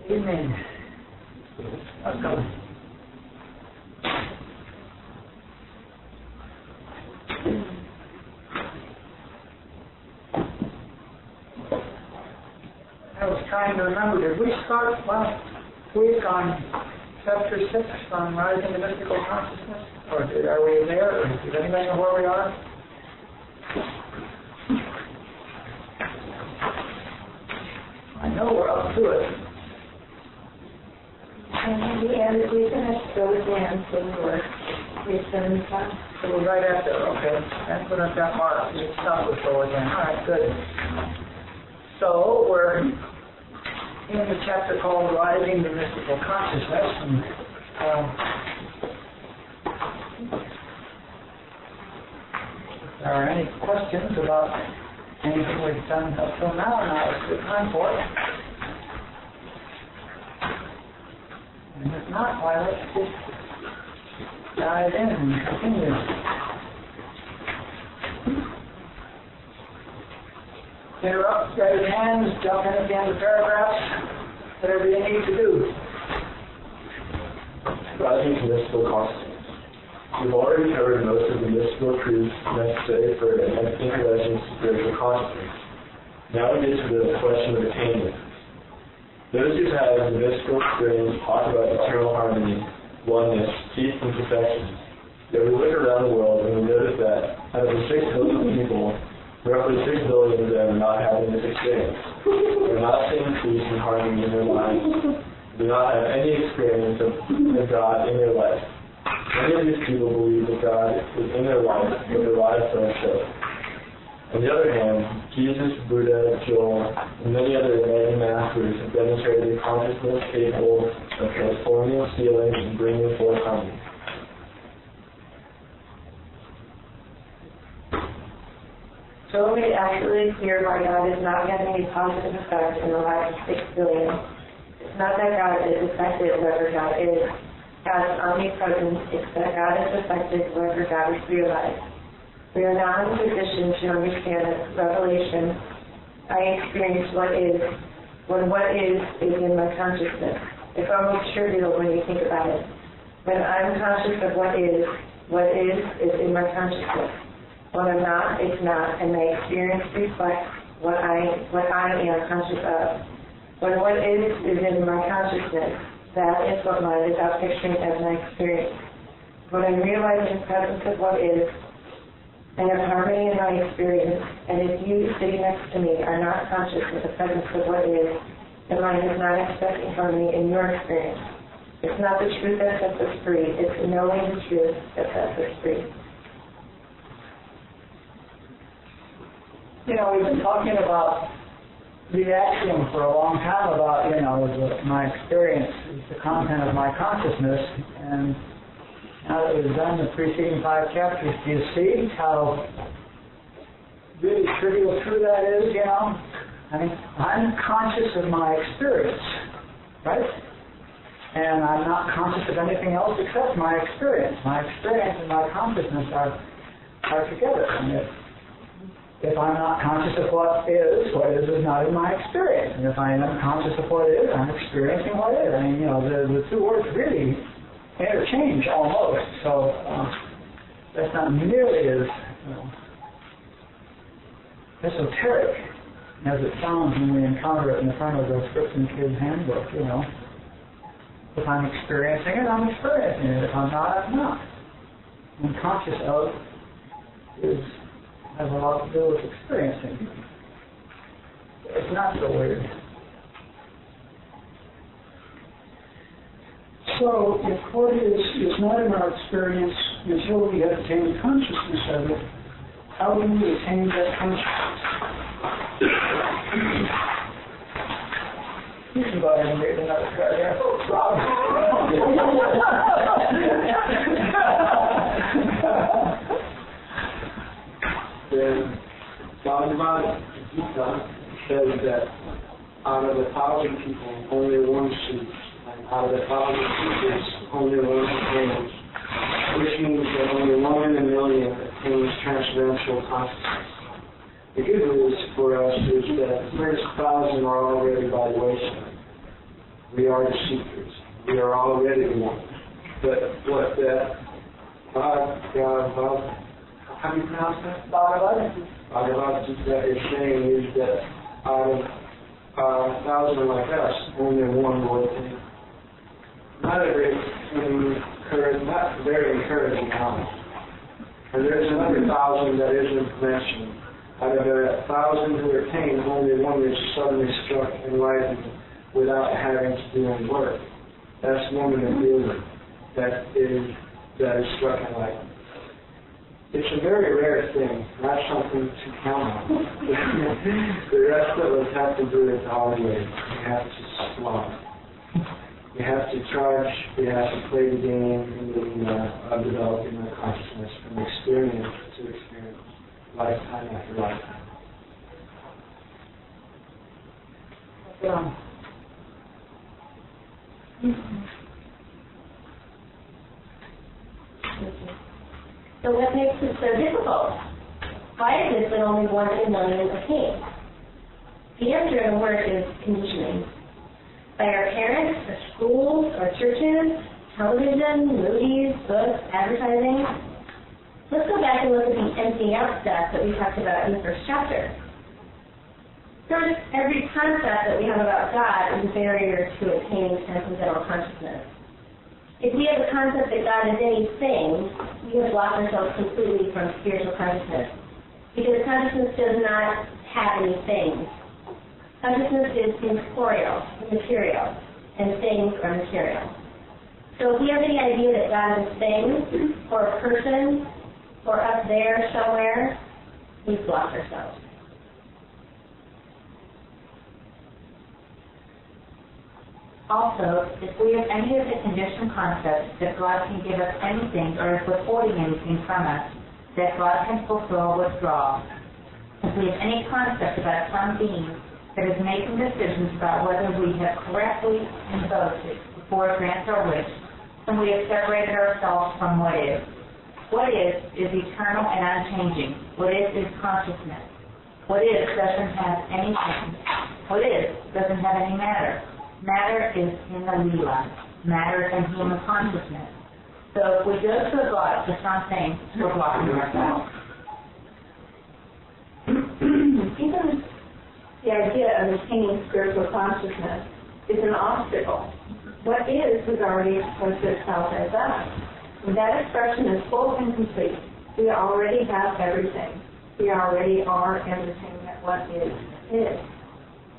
Evening. Welcome. I was trying to remember, did we start last week on Chapter 6 on Rising to Mystical Consciousness? Or are we there? Or does anybody know where we are? I know we're up to it. And we ended, we finished those in for 375. So we're right at there, okay. That's what I've got marked. We stop with go again. All right, good. So we're in the chapter called Rising to Mystical Consciousness. And, if there are any questions about anything we've done up till now, now is a good time for it. And if not, why, let's just dive in and continue. Interrupt, raise hands, jump in at the end of paragraphs, whatever you need to do. Rising to mystical consciousness. We've already covered most of the mystical truths necessary for an introduction to spiritual consciousness. Now we get to the question of attainment. Those who have the mystical experience talk about eternal harmony, oneness, peace, and perfection. Yet we look around the world and we notice that out of the 6 billion people, roughly 6 billion of them are not having this experience. They're not seeing peace and harmony in their lives. They do not have any experience of God in their life. Many of these people believe that God is in their life, but their lives don't show. On the other hand, Jesus, Buddha, Joel, and many other enlightened masters have demonstrated a consciousness capable of transforming feelings and bringing forth harmony. So we actually clear why God is not having a positive effect in the lives of 6 billion. It's not that God is affected wherever God is. God's omnipresence is that God is affected wherever God is realized. We are not in a position to understand that revelation. I experience what is, when what is in my consciousness. It's almost trivial when you think about it. When I'm conscious of what is in my consciousness. When I'm not, it's not, and my experience reflects what I am conscious of. When what is in my consciousness, that is what mind is out picturing as my experience. When I'm realizing the presence of what is, I have harmony in my experience, and if you sitting next to me are not conscious of the presence of what is, then mind is not expecting harmony in your experience. It's not the truth that sets us free, it's knowing the truth that sets us free. You know, we've been talking about the axiom for a long time about, my experience is the content of my consciousness, and now that we've done the preceding 5 chapters, do you see how really trivial true that is, I mean, I'm conscious of my experience, right? And I'm not conscious of anything else except my experience. My experience and my consciousness are together. And if I'm not conscious of what is not in my experience. And if I am conscious of what is, I'm experiencing what is. I mean, the two words really interchange almost, so that's not nearly as esoteric as it sounds when we encounter it in the front of the Scripts and Kids Handbook, If I'm experiencing it, I'm experiencing it. If I'm not, I'm not. And conscious of has a lot to do with experiencing. It's not so weird. So, if what is not in our experience until we have attained consciousness of it, how do we attain that consciousness? You can go ahead and read another paragraph. Then Bhagwan Rashneesh says that out of 1,000 people, only one sees. Out of 1,000 teachers, only one attains, which means that only 1 in a million attains transcendental consciousness. The good news for us is that the first 1,000 are already by the wayside. We are the seekers. We are already the one. But what that how do you pronounce that? Bhagavad Gita is saying is that out of 1,000 like us, only one will attain. Not very encouraging comment. And there's another 1,000 that isn't mentioned. Out of the 1,000 who attain, only one is suddenly struck enlightened without having to do any work. That's woman of healing that is struck enlightened. It's a very rare thing, not something to count on. The rest of us have to do it our way. We have to slog. We have to charge. We have to play the game of developing our consciousness from experience to experience, lifetime after lifetime. So what makes it so difficult? Why is it that only 1 in a million attain? The answer in a word is conditioning. By our parents, our schools, our churches, television, movies, books, advertising. Let's go back and look at the emptying out stuff that we talked about in the first chapter. First, every concept that we have about God is a barrier to attaining transcendental consciousness. If we have a concept that God is anything, we have blocked ourselves completely from spiritual consciousness. Because consciousness does not have any things. Consciousness is incorporeal, material, and things are material. So if we have any idea that God is things, or a person, or up there somewhere, we've blocked ourselves. Also, if we have any of the conditioned concepts that God can give us anything or is withholding anything from us, that God can fulfill or withdraw. If we have any concept about some being that is making decisions about whether we have correctly invoked it before it grants our wish, then we have separated ourselves from what is. What is eternal and unchanging. What is consciousness. What is doesn't have anything. What is doesn't have any matter. Matter is in the Leelaa. Matter is in human consciousness. So if we go to a God for something, we're blocking ourselves. Even the idea of attaining spiritual consciousness is an obstacle. What is already expressed itself as us. When that expression is full and complete, we already have everything. We already are everything that what is.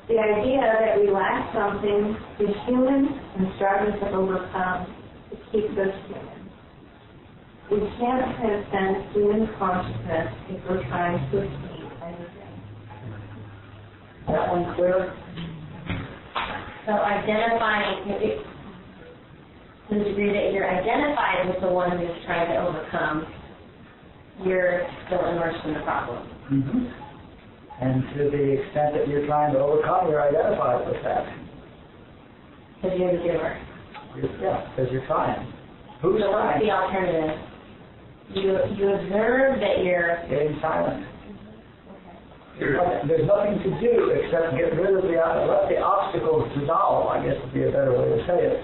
The idea that we lack something is human and struggling to overcome to keep us human. We can't transcend human consciousness if we're trying to achieve anything. That one clear? So identifying, to the degree that you're identified with the one who's trying to overcome, you're still immersed in the problem. Mm-hmm. And to the extent that you're trying to overcome, you're identified with that. Because you're the doer. Yeah, because you're trying. Who's so trying? What's the alternative? You observe that you're getting silent. Okay. There's nothing to do except get rid of let the obstacles dissolve, I guess would be a better way to say it.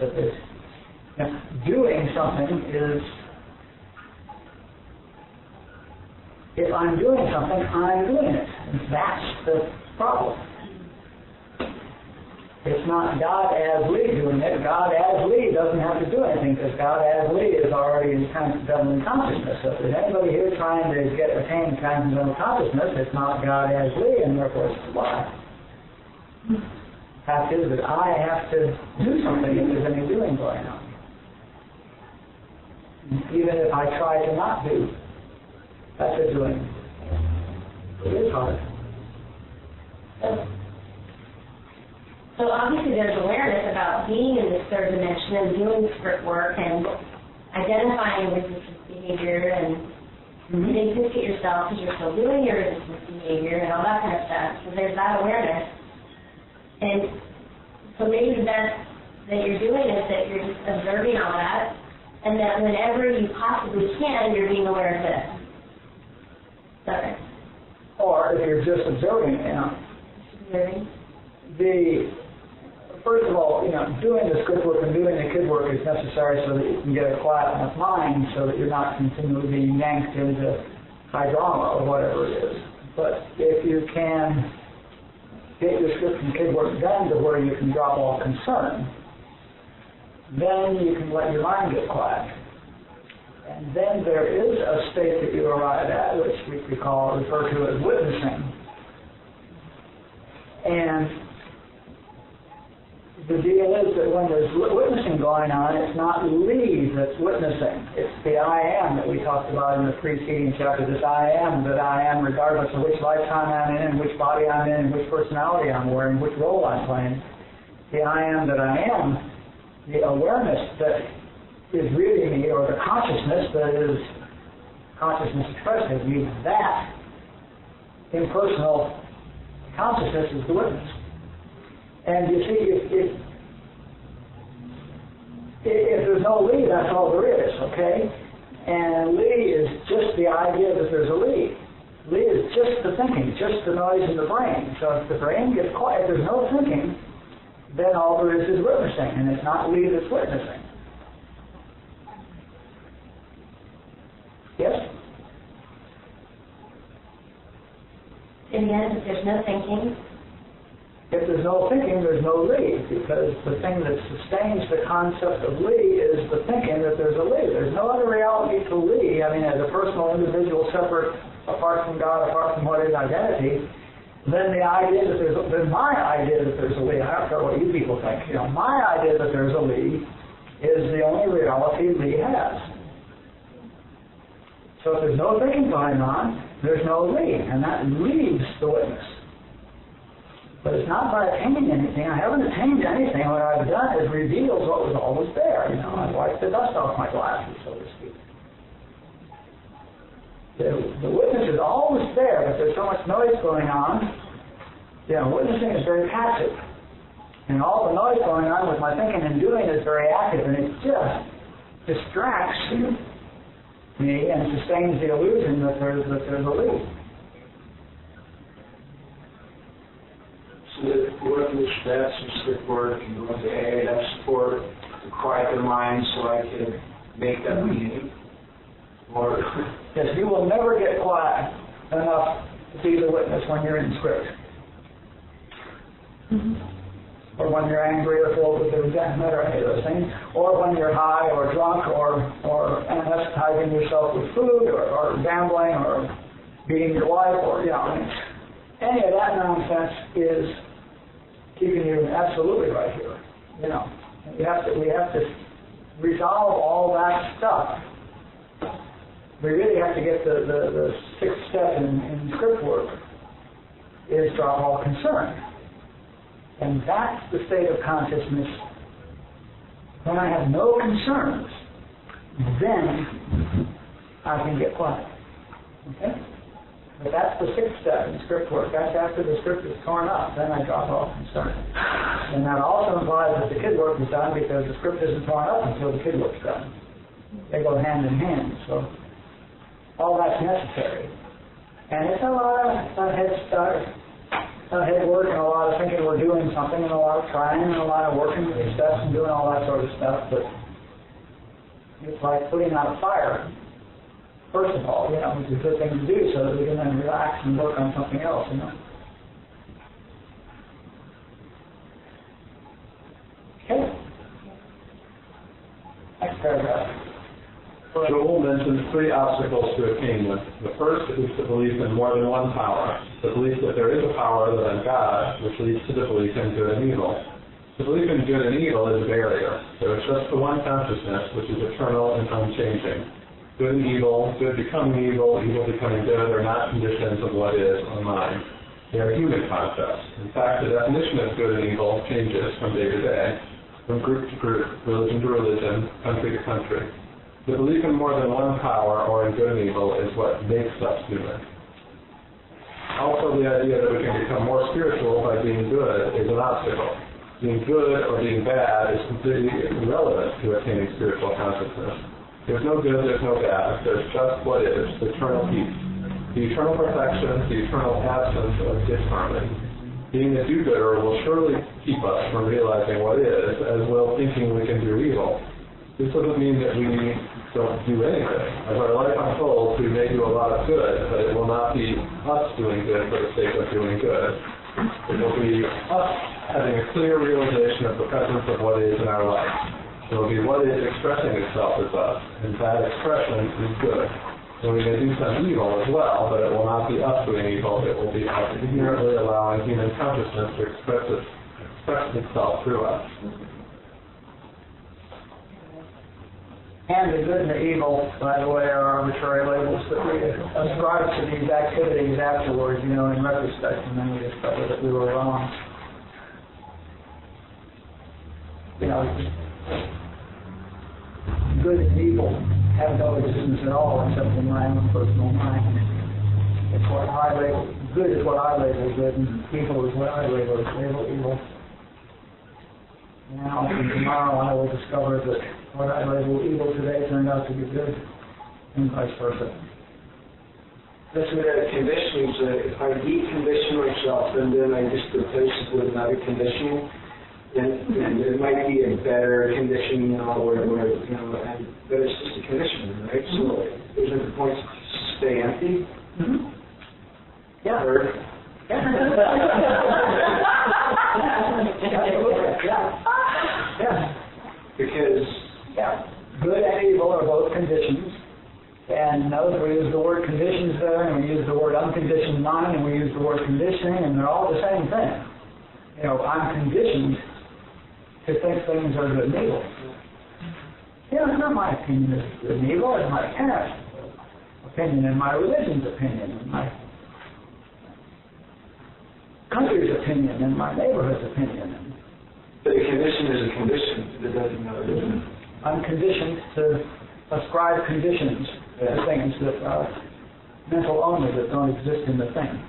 That doing something is, if I'm doing something, I'm doing it. And that's the problem. It's not God as Lee doing it. God as Lee doesn't have to do anything because God as Lee is already in transcendental consciousness. So if there's anybody here trying to attain transcendental consciousness, it's not God as Lee, and therefore it's a lie. Fact is that I have to do something if there's any doing going on. Even if I try to not do, that's a doing. It is hard. So obviously there's awareness about being in this third dimension and doing script work and identifying resistance behavior and getting pissed at yourself because you're still doing your resistance behavior and all that kind of stuff. So there's that awareness. And so maybe the best that you're doing is that you're just observing all that, and that whenever you possibly can, you're being aware of this. Sorry. Or if you're just observing, Observing. first of all, doing the script work and doing the kid work is necessary so that you can get a quiet enough mind so that you're not continually being yanked into high drama or whatever it is. But if you can get your script and kid work done to where you can drop all concern, then you can let your mind get quiet. And then there is a state that you arrive at, which we refer to as witnessing. And the deal is that when there's witnessing going on, it's not Lee that's witnessing. It's the I am that we talked about in the preceding chapter, this I am that I am regardless of which lifetime I'm in, which body I'm in, which personality I'm wearing, which role I'm playing. The I am that I am, the awareness that is really me, or the consciousness that is consciousness expressive, that impersonal consciousness is the witness. And you see, if there's no Lee, that's all there is, okay? And Lee is just the idea that there's a Lee. Lee is just the thinking, just the noise in the brain. So if the brain gets quiet, if there's no thinking, then all there is witnessing, and it's not Lee that's witnessing. Yes? In the end, if there's no thinking, if there's no thinking, there's no Lee, because the thing that sustains the concept of Lee is the thinking that there's a Lee. There's no other reality to Lee. I mean, as a personal individual, separate, apart from God, apart from what is identity, then the idea that then my idea that there's a Lee, I don't care what you people think, my idea that there's a Lee is the only reality Lee has. So if there's no thinking going on, there's no Lee, and that leaves the witness. But it's not by attaining anything. I haven't attained anything. What I've done is reveals what was always there. I've wiped the dust off my glasses, so to speak. The witness is always there, but there's so much noise going on. Witnessing is very passive. And all the noise going on with my thinking and doing is very active, and it just distracts me and sustains the illusion that there's a Lee. What if there's steps and script work and go into AA, have support to quiet their mind so I can make that meaning? Or yes, you will never get quiet enough to be the witness when you're in script. Mm-hmm. Or when you're angry or filled with resentment or any of those things. Or when you're high or drunk or anesthetizing yourself with food or gambling or beating your wife or, any of that nonsense is keeping you absolutely right here. We have to resolve all that stuff. We really have to get the sixth step in script work is drop all concern. And that's the state of consciousness. When I have no concerns, then I can get quiet. Okay? But that's the sixth step in script work. That's after the script is torn up. Then I drop all concern. And that also implies that the kid work is done because the script isn't torn up until the kid work's done. They go hand in hand. So all that's necessary. And it's a lot of head start, head work, and a lot of thinking we're doing something, and a lot of trying, and a lot of working with the steps and doing all that sort of stuff. But it's like putting out a fire. First of all, it's a good thing to do so that we can then relax and work on something else, Okay. Next paragraph. Joel mentions 3 obstacles to attainment. The first is the belief in more than one power. The belief that there is a power other than God, which leads to the belief in good and evil. The belief in good and evil is a barrier. There is just the one consciousness, which is eternal and unchanging. Good and evil, good becoming evil, evil becoming good, are not conditions of what is or mind. They are human concepts. In fact, the definition of good and evil changes from day to day, from group to group, religion to religion, country to country. The belief in more than one power or in good and evil is what makes us human. Also, the idea that we can become more spiritual by being good is an obstacle. Being good or being bad is completely irrelevant to attaining spiritual consciousness. There's no good, there's no bad. There's just what is, the eternal peace, the eternal perfection, the eternal absence of disharmony. Being a do-gooder will surely keep us from realizing what is, as well thinking we can do evil. This doesn't mean that we don't do anything. As our life unfolds, we may do a lot of good, but it will not be us doing good for the sake of doing good. It will be us having a clear realization of the presence of what is in our life. It will be what is expressing itself as us, and that expression is good. So we may do some evil as well, but it will not be us doing evil. It will be us inherently allowing human consciousness to express itself through us. And the good and the evil, by the way, are arbitrary labels that we ascribe to these activities afterwards, in retrospect, and then we discover that we were wrong. Good and evil have no existence at all except in my own personal mind. It's what I label good is what I label good, and evil is what I label evil. Now and tomorrow I will discover that what I label evil today turned out to be good, and vice versa. That's what conditioning is. If I decondition myself and then I just replace it with another conditioning, then it might be a better conditioning, but it's just a conditioning, right? So isn't the point to stay empty? Mm-hmm. Yeah. Or, yeah. Because good and evil are both conditions. And note that we use the word conditions there, and we use the word unconditioned mind, and we use the word conditioning, and they're all the same thing. I'm conditioned to think things are good and evil. It's not my opinion it's good and evil, it's my parents' opinion, and my religion's opinion, and my country's opinion, and my neighborhood's opinion. But a condition is a condition. It doesn't matter. I'm conditioned to ascribe conditions to things that are mental only, that don't exist in the thing.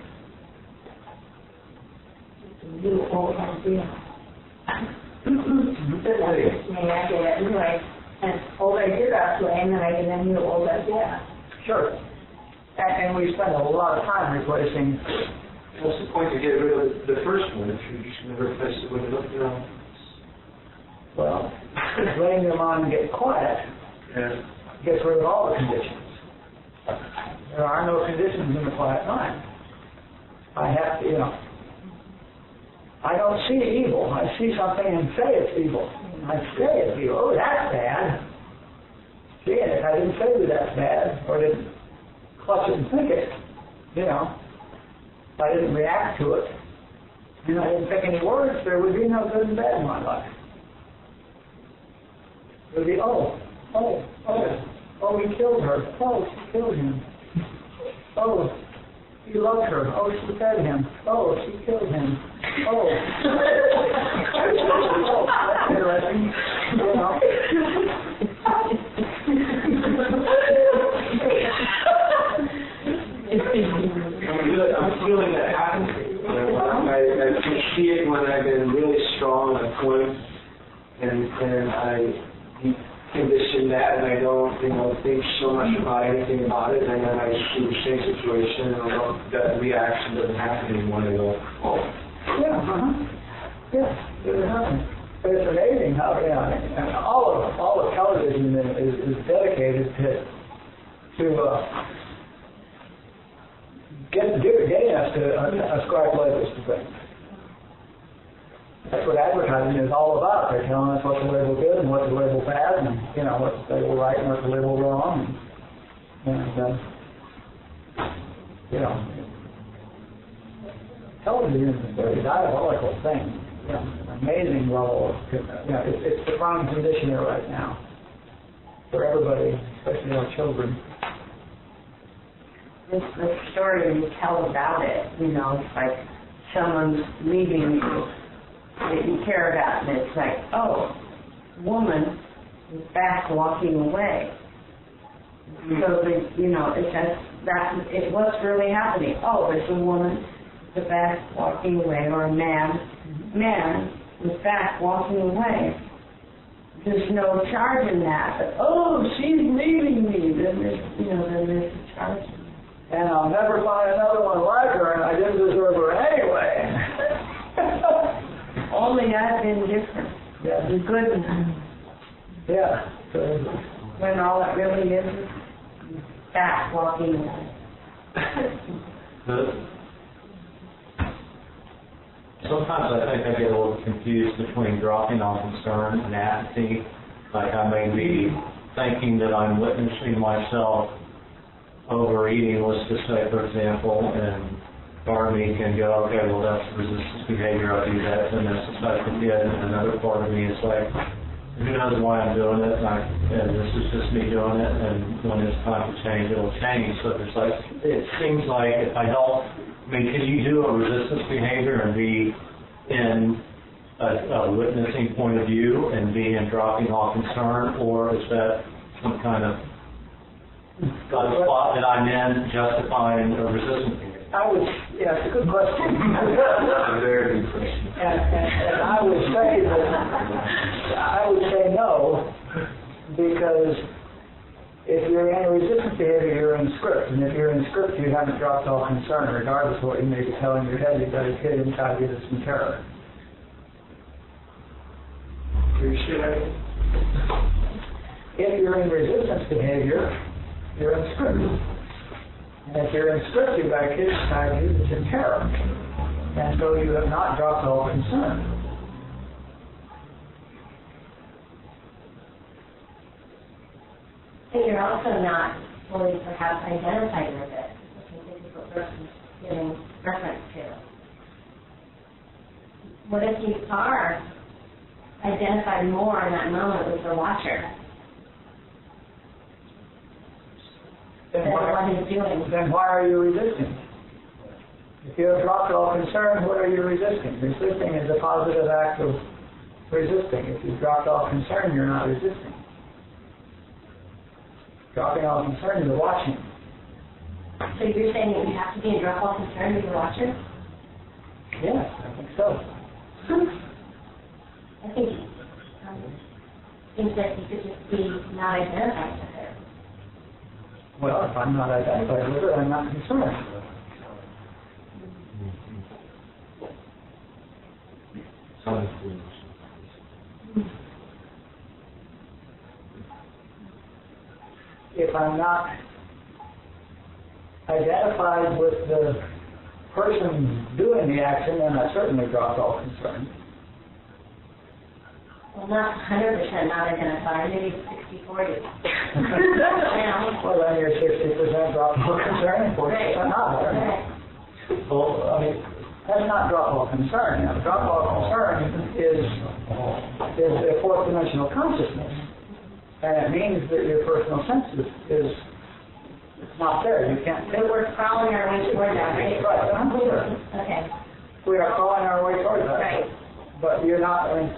It's a new old idea. Anyway, and old idea that way, and then I get a new old idea. Sure. And we spend a lot of time replacing. What's the point to get rid of the first one if you're just going to replace it with another? Well, letting your mind get quiet gets rid of all the conditions. There are no conditions in the quiet mind. I have to, I don't see evil. I see something and say it's evil. I say it's evil. Oh, that's bad. See, and if I didn't say that that's bad, or didn't clutch it and think it, if I didn't react to it, and I didn't think any words, there would be no good and bad in my life. It would be, oh, he killed her. Oh, she killed him. Oh, he loved her. Oh, she fed him. Oh, she killed him. Oh. That's interesting. I'm feeling that happen. I can see it when I've been really strong on a point, and I condition that, and I don't, think so much about anything about it, and then I see the same situation, and that reaction doesn't happen anymore, and I go, oh. Yeah, it happens. But it's amazing how, and all of television is dedicated to getting us to ascribe labels to things. That's what advertising is all about. They're telling us what to label good and what to label bad, and what to label right and what to label wrong. Television is a very diabolical thing. An amazing level of, it's the prime conditioner right now for everybody, especially our children. It's the story you tell about it, it's like someone's leaving you that you care about, and it's like, oh, woman is back walking away. So it's what's really happening. Oh, it's a woman is back walking away, or a man is back walking away. There's no charge in that. But, oh, she's leaving me. Then there's a charge in that. And I'll never find another one like her, and I didn't deserve her anyway. Only I've been different. Yeah. The good one. Yeah. So, When all it really is back walking. Sometimes I think I get a little confused between dropping on concern and apathy. Like I may be thinking that I'm witnessing myself overeating, let's just say, for example, and part of me can go, okay, well, that's resistance behavior, I do that, and that's just like it. And another part of me is like, who knows why I'm doing it, and this is just me doing it, and when it's time to change, it'll change. So there's like, it seems like if I don't, I mean, can you do a resistance behavior and be in a witnessing point of view and be in dropping all concern, or is that some kind of spot that I'm in justifying a resistance behavior? yeah, it's a good question. A very good question. And I would say no, because if you're in a resistance behavior, you're in script, and if you're in script, you haven't dropped all concern, regardless of what you may be telling your head. You've got a kid inside you that's in terror. If you're in resistance behavior, you're in script. And if you're in script, you've got a kid inside you that's in terror. And so you have not dropped all concern. But you're also not fully perhaps identified with it, which I think is what Bruce is giving reference to. What if you are identified more in that moment with the watcher than the one who's doing? Then why are you resisting? If you have dropped all concern, what are you resisting? Resisting is a positive act of resisting. If you've dropped all concern, you're not resisting. Dropping all concern, you're watching. So you're saying that you have to be in drop all concern with the watcher? Yes, I think so. I think seems that you could just be not identified with it. Well, if I'm not identified with it, I'm not concerned. If I'm not identified with the person doing the action, then I certainly dropped all concern. Well, not 100% not identified, maybe 60-40. Well, then you're 60% dropped all concern and 40% not. Right. Well, I mean, that's not drop all concern. Now, drop all concern is a fourth dimensional consciousness. And it means that your personal sense is not there. You can't So we're crawling our way toward that, right? Right, I'm sure. Okay. We are crawling our way towards that. Right. But you're not, I mean,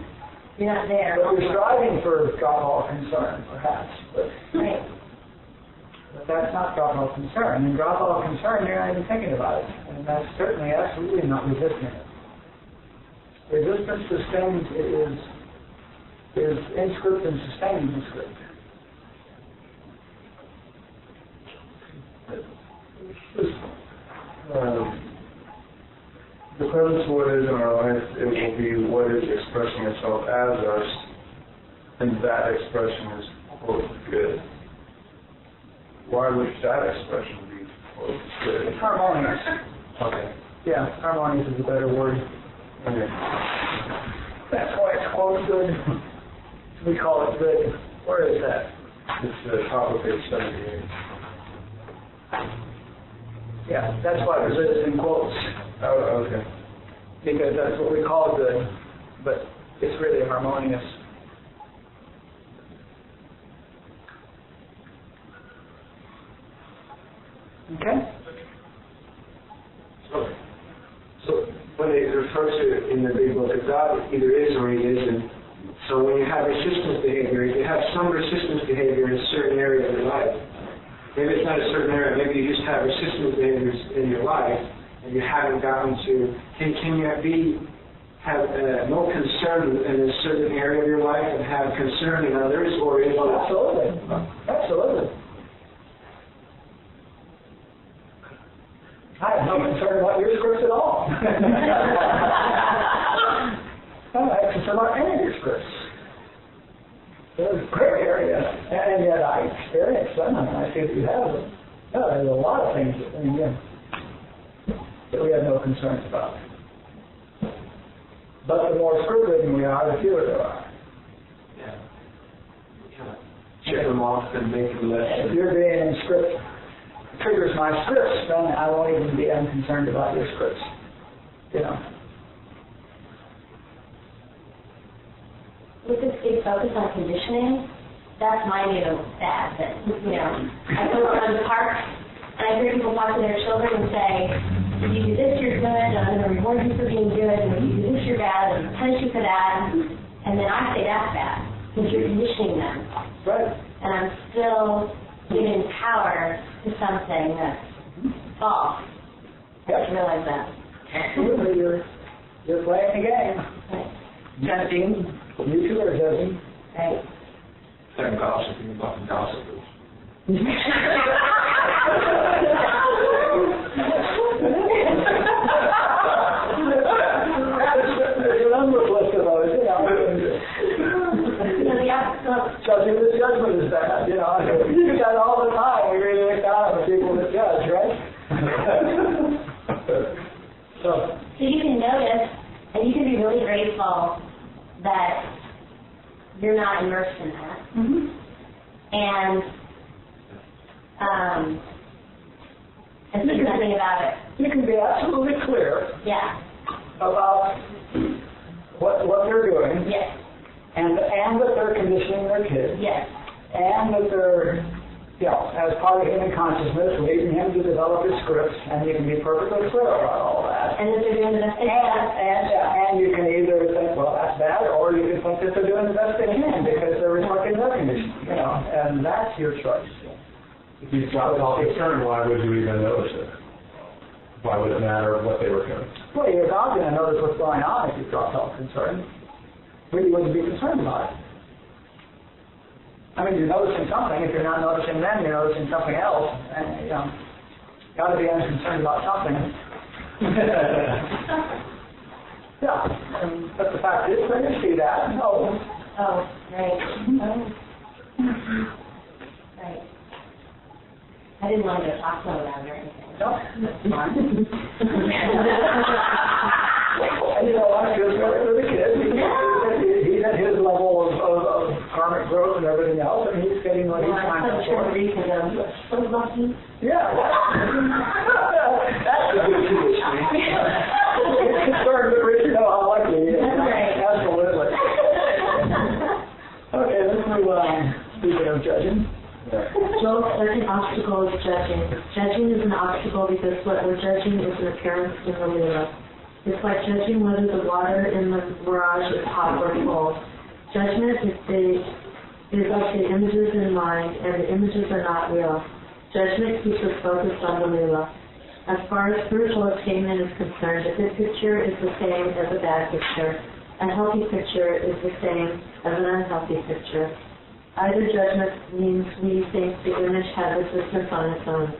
You're not there. but you're striving for drop all concern, perhaps. Right. But that's not drop all concern. And drop all concern, you're not even thinking about it. And that's certainly absolutely not resisting it. Resistance sustained is in script and sustaining the script. Depends what is in our life, it will be what is expressing itself as us, and that expression is, quote, good. Why would that expression be, quote, good? It's harmonious. Okay. Yeah, harmonious is a better word. Okay. That's why it's quote good. We call it good. Where is that? It's the top of page 78. Yeah, that's why it says in quotes. Oh, okay. Because that's what we call good, but it's really harmonious. Okay? So when it refers to in the big book that God either is or He isn't. So when you have resistance behavior, if you have some resistance behavior in a certain area of your life, maybe it's not a certain area, maybe you just have resistance behaviors in your life, and you haven't gotten to, can you have no concern in a certain area of your life and have concern in others, or is it... Absolutely. Absolutely. I have no concern about your scripts at all. concerned about any of your scripts. There's a gray area, and yet I experience them, and I see that you have them. There's a lot of things that we have no concerns about. But the more script-ridden we are, the fewer there are. Yeah. Check them off and make it less. If you're being in script, triggers my scripts, then I won't even be unconcerned about your scripts. With this big focus on conditioning, that's my new fad. That, I go around the park and I hear people talk to their children and say, if you do this, you're good, and I'm going to reward you for being good, and if you do this, you're bad, and punish you for that. And then I say that's bad, because you're conditioning them. Right. And I'm still giving power to something that's false. I didn't realize that. Absolutely, you're playing the game. Right. Judging, you two are judging. Right. Second gossiping about the gossipers. There's a number of lists of those, Judging the judgment is bad, you do that all the time. We really look down on the people that judge, right? So you can notice, and you can be really grateful that you're not immersed in that. Mm-hmm. And do nothing about it. You can be absolutely clear about what they're doing. Yes. And that they're conditioning their kids. Yes. And that they're, as part of human consciousness, leading him to develop his scripts, and you can be perfectly clear about all that. And that they're doing the best they can. And you can either think, well, that's bad, or you can think that they're doing the best they can because they're reflecting their conditioning, and that's your choice. If you dropped all concern, why would you even notice it? Why would it matter what they were doing? Well, you're not going to notice what's going on if you dropped all concern. But you wouldn't be concerned about it. I mean, you're noticing something. If you're not noticing them, you're noticing something else. And, got to be unconcerned about something. But the fact is, when you see that, no. Oh, right. Right. I didn't want to go talk about it or anything. No, that's fine. And I'm just with the kid. He's at his level of karmic growth and everything else, and he's getting what he's trying to afford. So lucky. Yeah. That's a good conditioning. It's concerned that Rich know how lucky he is. Right. Absolutely. Okay, let's move on. Speaking of judging. So, second obstacle is judging. Judging is an obstacle because what we're judging is an appearance in the Leelaa. It's like judging whether the water in the mirage is hot or cold. Judgment is like the images in mind, and the images are not real. Judgment keeps us focused on the Leelaa. As far as spiritual attainment is concerned, a good picture is the same as a bad picture. A healthy picture is the same as an unhealthy picture. Either judgment means we think the image has existence on its own.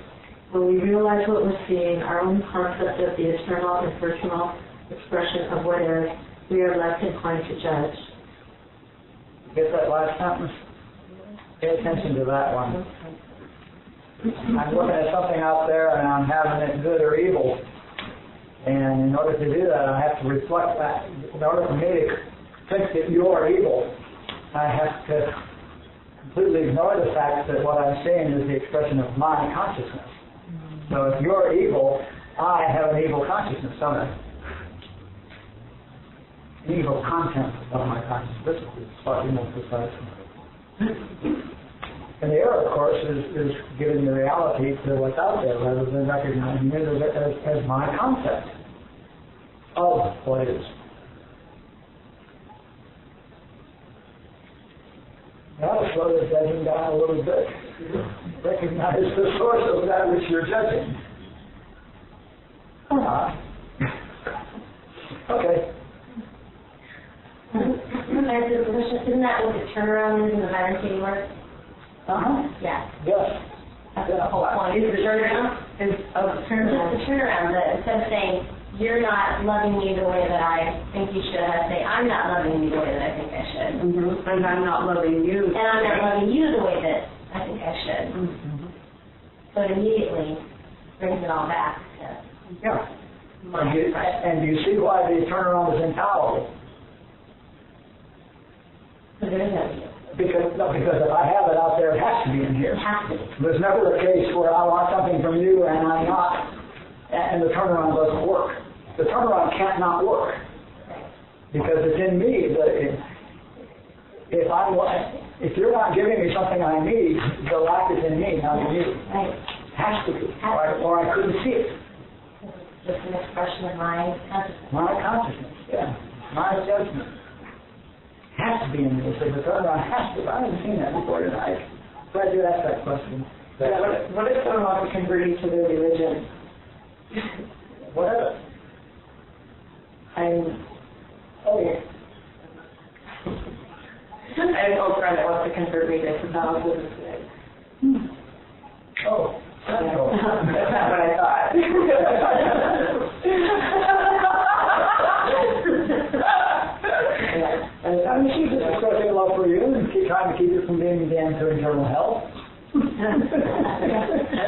When we realize what we're seeing, our own concept of the eternal and personal expression of what is, we are less inclined to judge. Get that last sentence? Pay attention to that one. I'm looking at something out there and I'm having it good or evil. And in order to do that, I have to reflect that. In order for me to think that you're evil, I have to completely ignore the fact that what I'm seeing is the expression of my consciousness. So if you're evil, I have an evil consciousness, don't I? An evil content of my consciousness. This is slightly more precise. And the error, of course, is giving the reality to what's out there rather than recognizing it as my concept of what is. Now, slow the judging down a little bit. Recognize the source of that which you're judging. Okay. Isn't that what the turnaround is in the meditating work? Yeah. Yes. That's the whole point. Is the turnaround? Is the turnaround that instead of saying, you're not loving me the way that I think you should. I say, I'm not loving you the way that I think I should. Mm-hmm. And I'm not loving you. And I'm not loving you the way that I think I should. Mm-hmm. So it immediately brings it all back to my expression. And you see why the turnaround is intolerable. Because there is no you. Because if I have it out there, it has to be in here. It has to be. There's never a case where I want something from you and I'm not, and the turnaround doesn't work. The turnaround can't not work because it's in me. If you're not giving me something I need, the lack is in me, not in you. Right. Has to be, or I couldn't see it. Just an expression of my consciousness. My consciousness, my judgment. Has to be in me. So the turnaround has to be. I haven't seen that before tonight. Glad you asked that question. What if someone wants to convert you to their religion? Whatever. I have an old friend that wants to convert me to Catholicism today. Oh. That's not what I thought. I mean, she's just expressing love for you and trying to keep you from being damned to eternal hell. I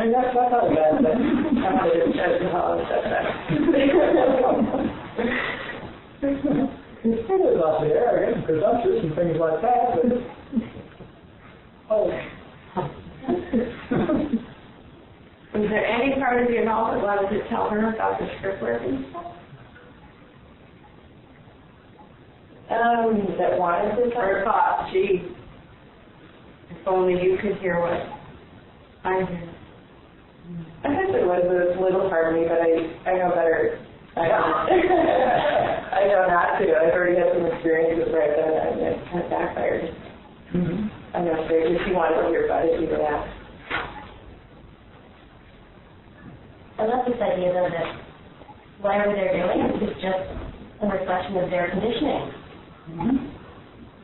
mean, that's not a bad thing. It is awfully arrogant and presumptuous and things like that, but... Was there any part of your novel that wanted to tell her about the script working stuff? That wanted to tell her? Thought, gee, if only you could hear what I hear. I guess it was a little part of me, but I know better. I know not to. I've already had some experiences where I've done that and it kind of backfired. Mm-hmm. I'm not sure if you wanted to hear about it, you would ask. I love this idea, though, that whatever they're doing is just a reflection of their conditioning. Mm-hmm.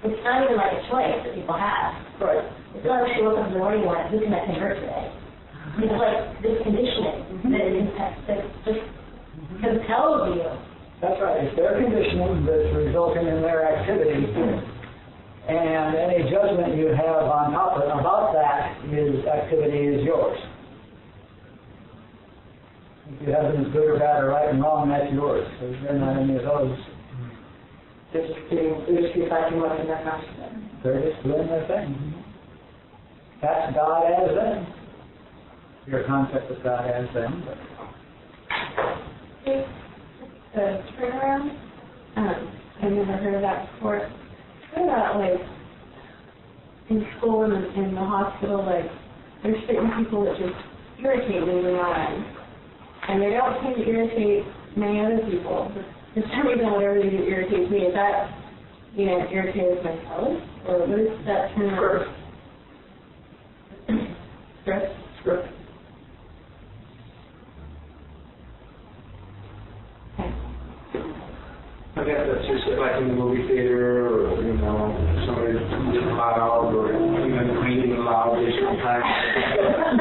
It's not even like a choice that people have. Right. It's not like she woke up in the morning and went, who can I convert today? It's like this conditioning that just compels you. That's right. It's their conditioning that's resulting in their activity. And any judgment you have on top of about that activity is yours. If you have them as good or bad or right and wrong, that's yours. So you're not any of those. They're just reflecting what's in their consciousness. They're just doing their thing. That's God as them. Your concept of God as them. The turnaround? I've never heard of that before. What about, like, in school and in the hospital, like, there's certain people that just irritate me when I'm, and they don't seem to irritate many other people. For some reason, whatever they do irritates me. Is that, irritated myself? Or what is that term? Script. Script. I guess that's just like in the movie theater, or somebody too loud, or even breathing loudly. Sometimes I'm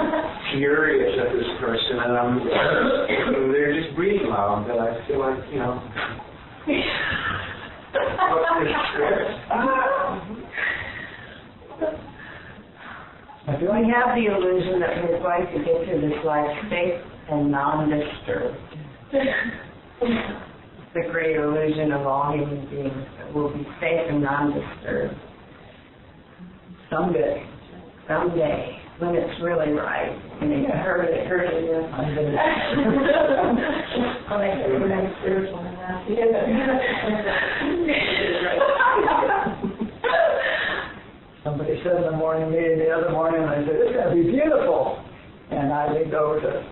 furious at this person, and they're just breathing loud. But I feel like We have the illusion that we're going to get through this life safe and non-disturbed. The great illusion of all human beings that we'll be safe and non-disturbed. Someday, when it's really right, and it hurt you. I'll make it really spiritual now. somebody said in the morning meeting the other morning, and I said, it's going to be beautiful. And I leaned over to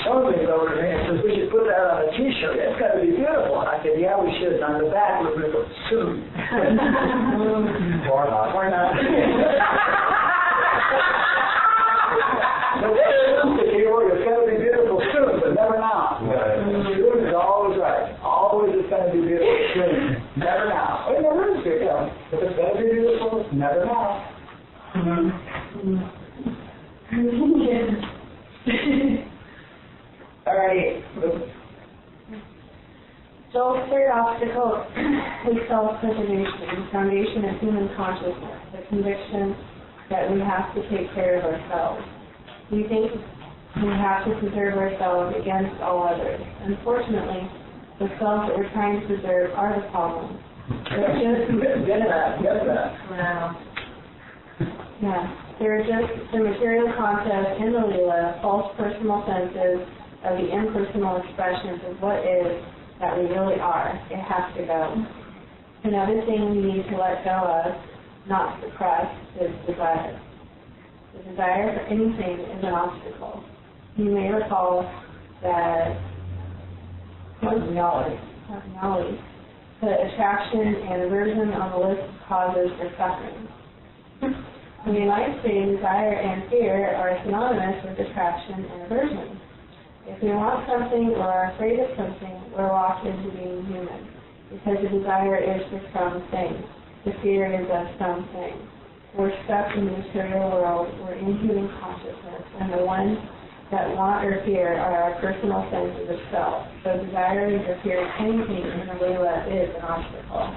Sean leaned over to me and says, we should put that on a T-shirt. It's got to be beautiful. And I said, yeah, we should. On the back, we're going to go soon. Or not. The keyword is going to be beautiful soon, but never now. Right. Soon is always right. Always it's going to be beautiful soon. Never now. It never is good. If it's going to be beautiful, it's never now. All right. So, third obstacle is self-preservation, the foundation of human consciousness, the conviction that we have to take care of ourselves. We think we have to preserve ourselves against all others. Unfortunately, the selves that we're trying to preserve are the problem. Get that. Wow. Yeah. They're just the material concepts in the Leelaa, false personal senses of the impersonal expressions of what is that we really are. It has to go. Another thing we need to let go of, not suppress, is desire. The desire for anything is an obstacle. You may recall that Personality. put attraction and aversion on the list of causes for suffering. We might say desire and fear are synonymous with attraction and aversion. If we want something or are afraid of something, we're locked into being human, because the desire is for something, the fear is of something. We're stuck in the material world, we're in human consciousness, and the ones that want or fear are our personal senses of self. So desiring or fearing anything in the Leelaa is an obstacle.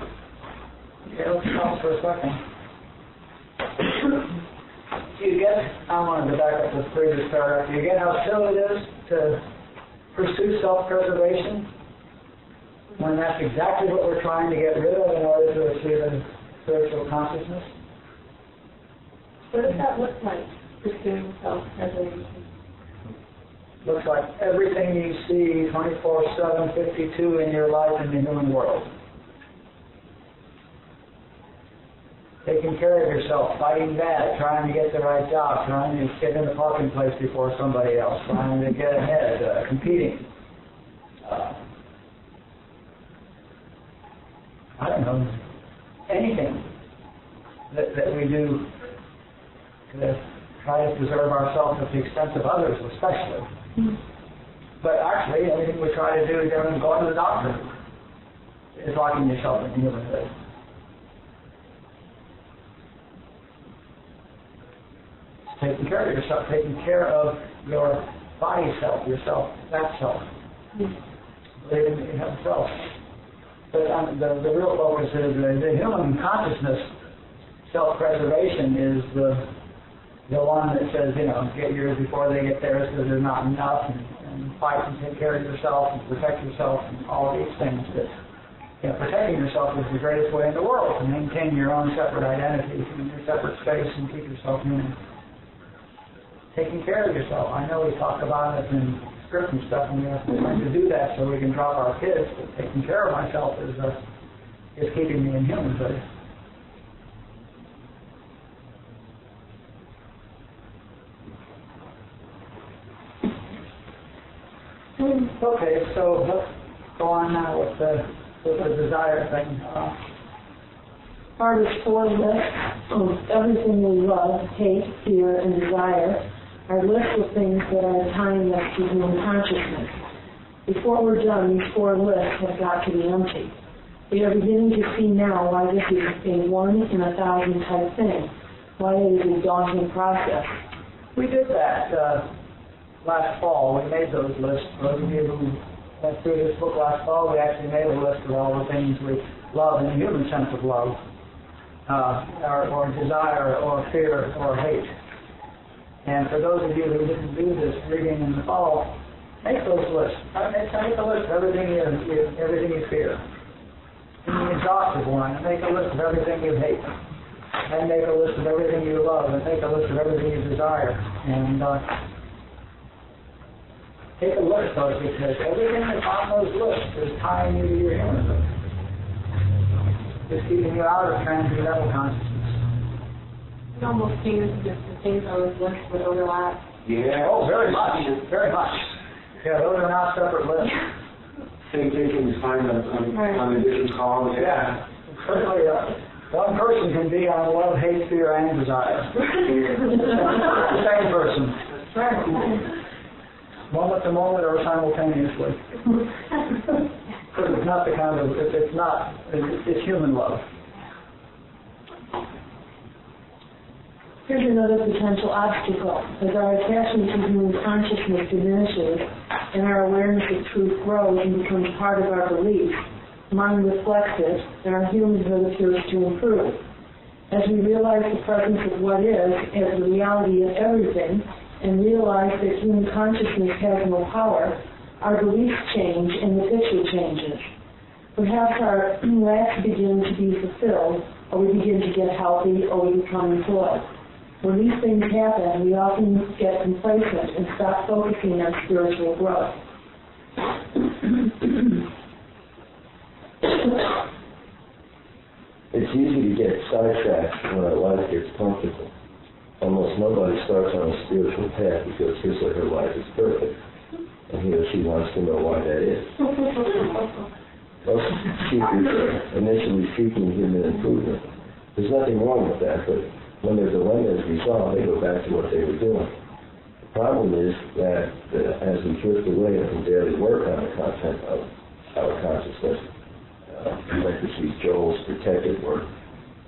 Okay, let's pause for a second. Do you get, I wanted to back up this previous paragraph, do you get how silly it is to pursue self-preservation when that's exactly what we're trying to get rid of in order to achieve a spiritual consciousness? What does that look like, pursuing self-preservation? Looks like everything you see 24/7, 52 in your life in the human world. Taking care of yourself, fighting bad, trying to get the right job, trying to get in the parking place before somebody else, trying to get ahead, competing. I don't know, anything that we do to try to preserve ourselves at the expense of others, especially. But actually, everything we try to do, even going to the doctor, is locking yourself in humanhood. Taking care of yourself, taking care of your body self, yourself, that self. Believing that you have self. But the real focus is the human consciousness. Self-preservation is the one that says, get yours before they get theirs because there's not enough, and fight and take care of yourself and protect yourself and all of these things. That protecting yourself is the greatest way in the world to maintain your own separate identity and your separate space and keep yourself human. Taking care of yourself. I know we talk about it in script and stuff, and we have to learn to do that so we can drop our kids. But taking care of myself is keeping me in humanhood. Okay, so let's go on now with the desire thing. Part is 4 lists of everything we love, hate, fear, and desire are lists of things that are tying us to human consciousness. Before we're done, these 4 lists have got to be empty. We are beginning to see now why this is a 1 in 1,000 type thing, why it is a daunting process. We did that last fall. We made those lists. Those of you who went through this book last fall, we actually made a list of all the things we love in the human sense of love, or desire, or fear, or hate. And for those of you who didn't do this reading in the fall, make those lists. Make a list of everything you fear. In the exhaustive one, make a list of everything you hate. And make a list of everything you love, and make a list of everything you desire. And take a look at those, because everything that's on those lists is tying you to your humanhood. It's keeping you out of transcendental consciousness. It almost seems as if the things on this list would overlap. Yeah. Oh, very much. Very much. Yeah, those are not separate lists. Same thing can be found on a different column. Yeah. Certainly, one person can be on love, hate, fear, and desire. The same person. Moment to moment or simultaneously. Because it's not the kind of, it's human love. Here's another potential obstacle. As our attachment to human consciousness diminishes, and our awareness of truth grows and becomes part of our belief, mind reflects it, and our humanhood appears to improve. As we realize the presence of what is as the reality of everything, and realize that human consciousness has no power, our beliefs change and the picture changes. Perhaps our lacks begin to be fulfilled, or we begin to get healthy, or we become employed. When these things happen, we often get complacent and stop focusing on spiritual growth. It's easy to get sidetracked when our life gets comfortable. Almost nobody starts on a spiritual path because his or her life is perfect, and he or she wants to know why that is. Most seekers are initially seeking human improvement. There's nothing wrong with that, but when their dilemma is resolved, they go back to what they were doing. The problem is that as we drift away from daily work on the content of our consciousness, parentheses, Joel's protected work,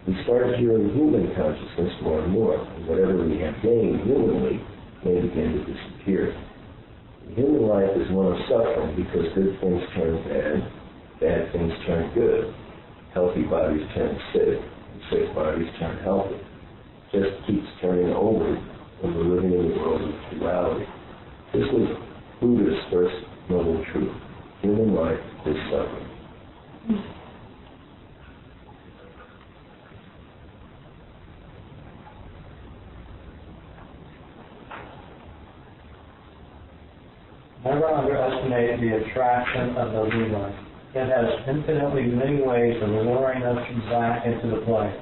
we start hearing human consciousness more and more, and whatever we have gained humanly may begin to disappear. Human life is one of suffering because good things turn bad, bad things turn good, healthy bodies turn sick, and sick bodies turn healthy. It just keeps turning over when we're living in the world of duality. This was Buddha's first noble truth. Human life is suffering. Never underestimate the attraction of the Leelaa. It has infinitely many ways of luring us back into the play.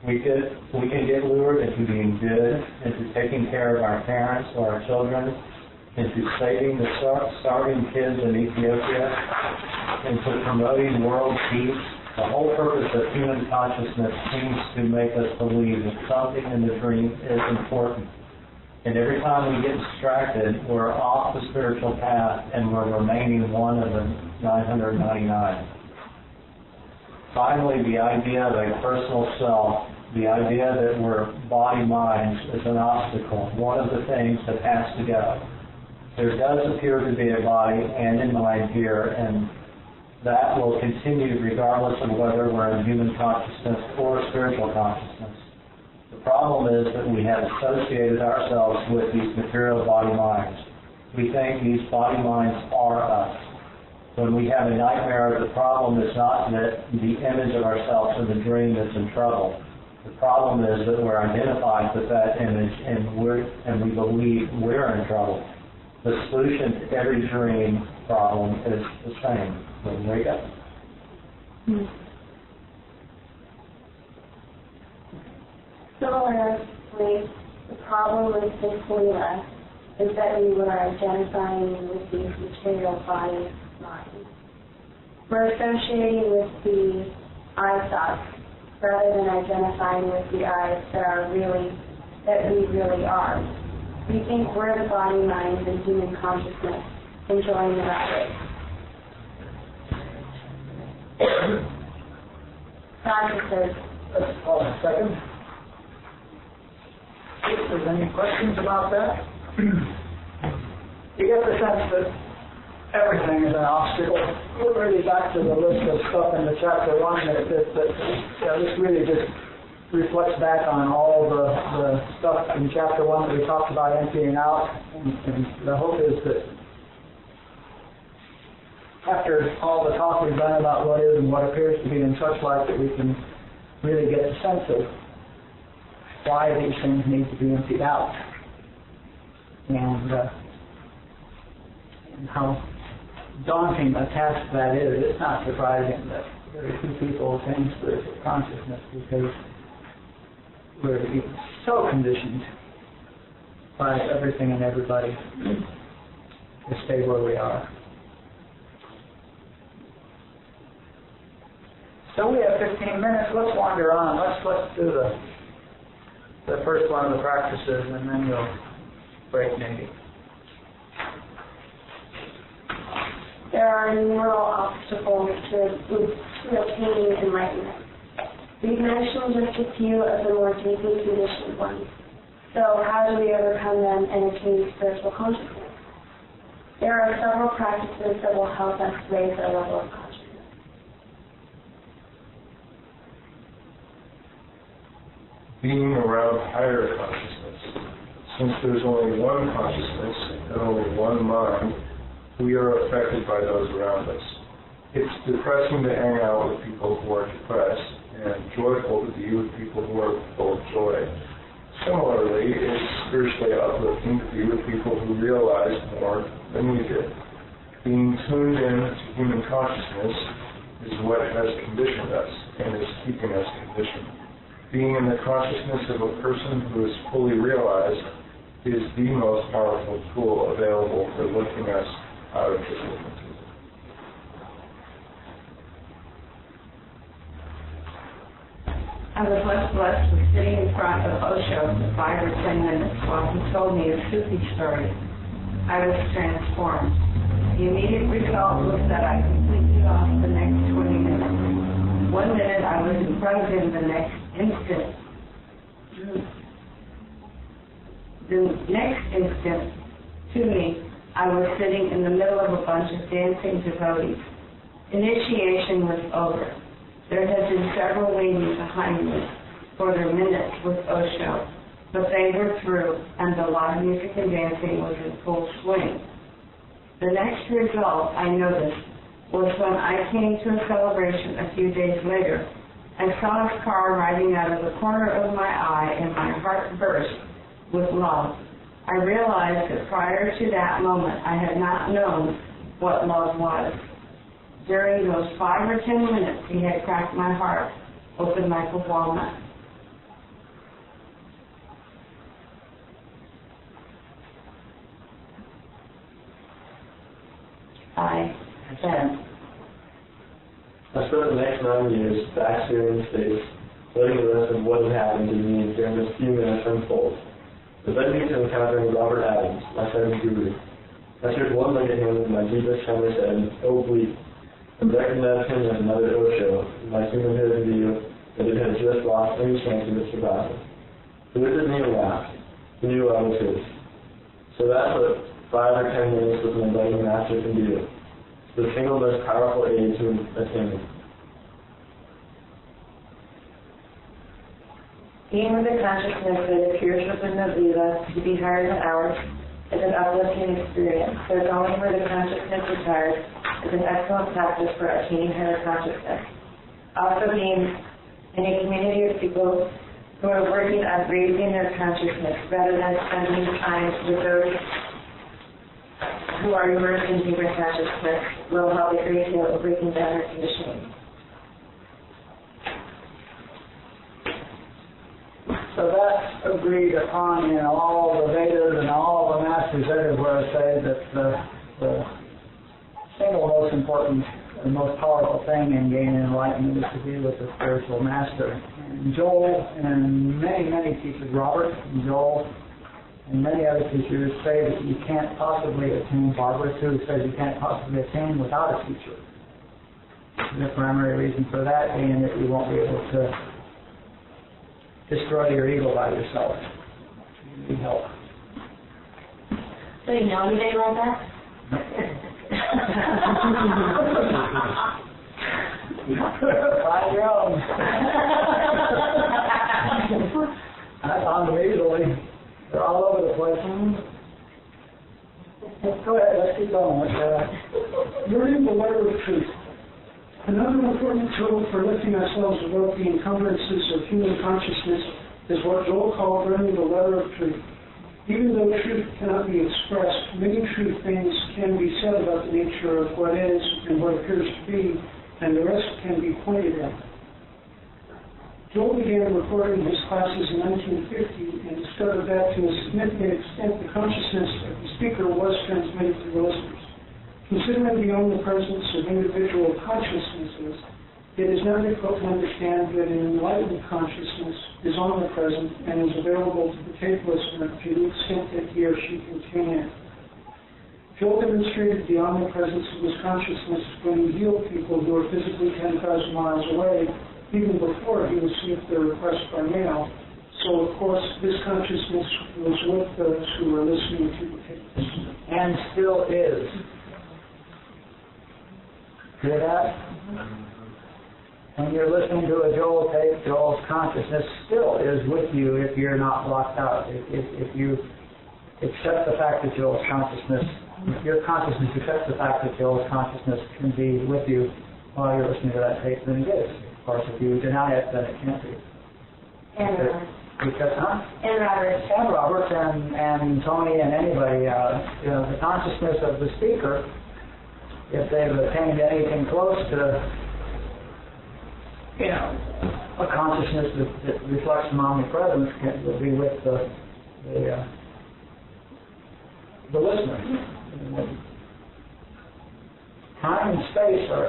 We can get lured into being good, into taking care of our parents or our children, into saving the starving kids in Ethiopia, into promoting world peace. The whole purpose of human consciousness seems to make us believe that something in the dream is important. And every time we get distracted, we're off the spiritual path and we're remaining one of the 999. Finally, the idea of a personal self, the idea that we're body-minds is an obstacle, one of the things that has to go. There does appear to be a body and a mind here, and that will continue regardless of whether we're in human consciousness or spiritual consciousness. The problem is that we have associated ourselves with these material body-minds. We think these body-minds are us. When we have a nightmare, the problem is not that the image of ourselves in the dream is in trouble. The problem is that we're identified with that image and we believe we're in trouble. The solution to every dream problem is the same. When we wake up. Similarly, the problem with this Leelaa is that we were identifying with these material body minds. We're associating with the I thoughts rather than identifying with the I that we really are. We think we're the body, mind, and human consciousness enjoying the ride. Consciousness. Let's pause a second. If there's any questions about that, you get the sense that everything is an obstacle. We're really back to the list of stuff in the chapter 1 that this really just reflects back on all the stuff in chapter 1 that we talked about emptying out, and the hope is that after all the talk we've done about what is and what appears to be in such life, that we can really get the sense of why these things need to be emptied out, and how daunting a task that is. It's not surprising that very few people attain spiritual consciousness because we're so conditioned by everything and everybody to stay where we are. So we have 15 minutes. Let's wander on. Let's do the first one of the practices, and then we'll break maybe. There are numerous obstacles to attaining enlightenment. We've mentioned just a few of the more deeply conditioned ones. So how do we overcome them and attain spiritual consciousness? There are several practices that will help us raise our level of consciousness. Being around higher consciousness. Since there's only one consciousness and only one mind, we are affected by those around us. It's depressing to hang out with people who are depressed, and joyful to be with people who are full of joy. Similarly, it's spiritually uplifting to be with people who realize more than we did. Being tuned in to human consciousness is what has conditioned us and is keeping us conditioned. Being in the consciousness of a person who is fully realized is the most powerful tool available for lifting us out of this hypnotism. I was less blessed with sitting in front of Osho for 5 or 10 minutes while he told me a Sufi story. I was transformed. The immediate result was that I completely lost the next 20 minutes. 1 minute I was in front of him, the next instant. The next instant, to me, I was sitting in the middle of a bunch of dancing devotees. Initiation was over. There had been several waiting behind me for their minutes with Osho, but they were through, and the live music and dancing was in full swing. The next result I noticed was when I came to a celebration a few days later. I saw his car riding out of the corner of my eye, and my heart burst with love. I realized that prior to that moment, I had not known what love was. During those 5 or 10 minutes, he had cracked my heart open like a walnut. I spent the next 9 years back here in space, letting the rest of what had happened to me during this few minutes unfold. It led me to encountering Robert Adams, my seventh guru. I shook one leg at him with my deepest tremor said, "Oh, bleep," and recognized him as another Osho, my human-headed view that it had just lost any chance of its survival. He looked at me and laughed. He knew I was his. So that's what 5 or 10 minutes with an enlightened master can do. It's the single most powerful aid to attainment. Being with a consciousness that appears within the Leelaa to be higher than ours is an uplifting experience. So going where the consciousness retires is an excellent practice for attaining higher consciousness. Also being in a community of people who are working on raising their consciousness rather than spending time with those who are immersed in deeper consciousness will help a great deal of breaking down our conditioning. So that's agreed upon in all the Vedas and all the masters everywhere say that the single most important and most powerful thing in gaining enlightenment is to be with a spiritual master. And Joel and many teachers, Robert and Joel and many other teachers say that you can't possibly attain. Barbara too says you can't possibly attain without a teacher. The primary reason for that being that you won't be able to destroy your ego by yourself. You need help. So you know anything like that? Find your own. I found them easily. They're all over the place. Go ahead, let's keep going. Learning the letter of truth. Another important tool for lifting ourselves above the encumbrances of human consciousness is what Joel called learning the letter of truth. Even though truth cannot be expressed, many true things can be said about the nature of what is and what appears to be, and the rest can be pointed at. Joel began recording his classes in 1950 and discovered that to a significant extent the consciousness of the speaker was transmitted to the listeners. Considering the omnipresence of individual consciousnesses, it is not difficult to understand that an enlightened consciousness is omnipresent and is available to the tape listener to the extent that he or she can tune in. Joel demonstrated the omnipresence of his consciousness when he healed people who were physically 10,000 miles away, even before he received their request by mail. So, of course, this consciousness was with those who were listening to the tape listener. and still is. Hear that? When you're listening to a Joel tape, Joel's consciousness still is with you if you're not blocked out. If you accept the fact that Joel's consciousness, your consciousness accepts the fact that Joel's consciousness can be with you while you're listening to that tape, then it is. Of course, if you deny it, then it can't be. And Robert and Tony and anybody, the consciousness of the speaker, if they've attained anything close to, a consciousness that reflects an omnipresence, will be with the listener. Time and space are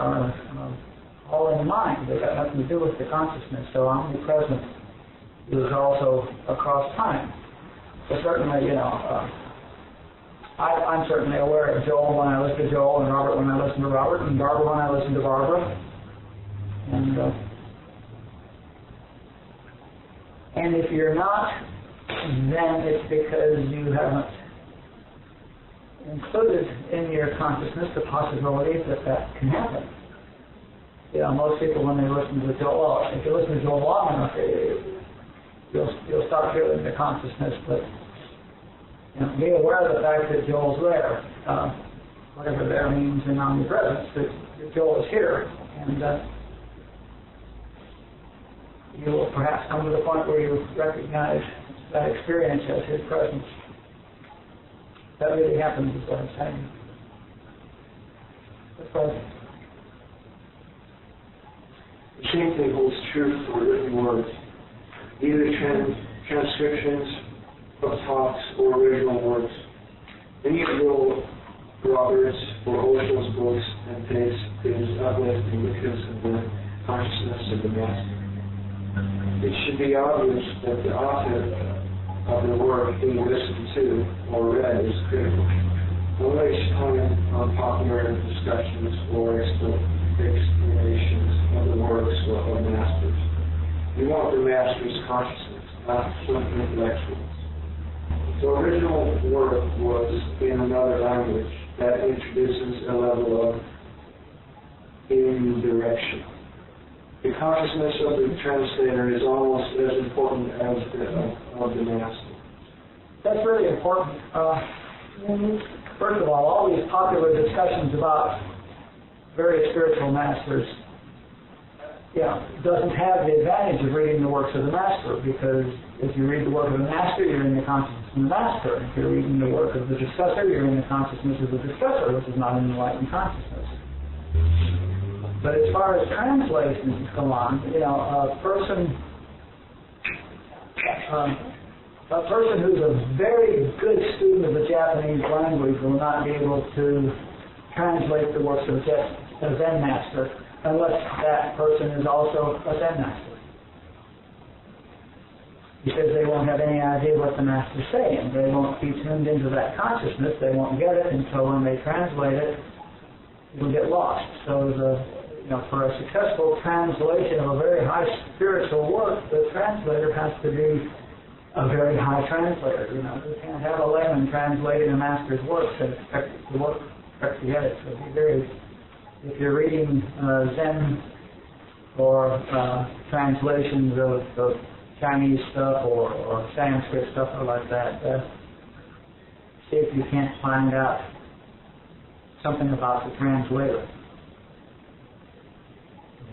all in the mind. They've got nothing to do with the consciousness. So omnipresence is also across time. So certainly, I'm certainly aware of Joel when I listen to Joel, and Robert when I listen to Robert, and Barbara when I listen to Barbara. And if you're not, then it's because you haven't included in your consciousness the possibility that can happen. Most people when they listen to Joel, if you listen to Joel long enough, you'll start feeling the consciousness, but be aware of the fact that Joel's there. Whatever there means in omnipresence, that Joel is here, and you will perhaps come to the point where you recognize that experience as his presence. That really happens, is what I'm saying. That's right. The same thing holds true for written words. Either transcriptions of talks or original works. Any of Robert's or Osho's books and tapes is uplifting because of the consciousness of the master. It should be obvious that the author of the work being listened to or read is critical. Don't waste time on popular discussions or explanations of the works of masters. You want the master's consciousness, not some intellectuals. The original work was in another language that introduces a level of indirection. The consciousness of the translator is almost as important as of the master. That's really important. First of all these popular discussions about various spiritual masters doesn't have the advantage of reading the works of the master, because if you read the work of the master, you're in the consciousness of the master. If you're reading the work of the discusser, you're in the consciousness of the discusser, which is not an enlightened consciousness. But as far as translations go on, a person who's a very good student of the Japanese language will not be able to translate the works of a Zen master unless that person is also a Zen master. Because they won't have any idea what the master's saying. They won't be tuned into that consciousness. They won't get it until when they translate it, it'll get lost. So for a successful translation of a very high spiritual work, the translator has to be a very high translator. You can't have a layman translating a master's works and expect it to work, expect to get it. So if you're reading Zen or translations of Chinese stuff or Sanskrit stuff or like that, see if you can't find out something about the translator.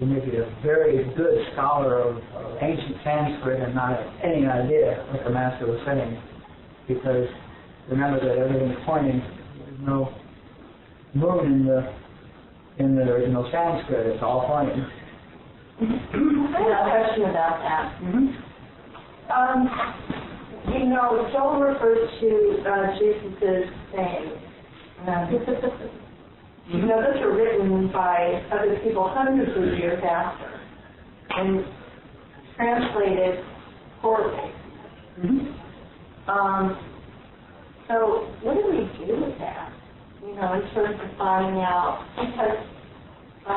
You may be a very good scholar of ancient Sanskrit and not have any idea what the master was saying, because remember that everything's pointing. There's no moon in the original Sanskrit. It's all pointing. I have a question about that. Joel refers to Jesus' saying. Those are written by other people hundreds of years after and translated poorly. So what do we do with that? In sort of finding out, because I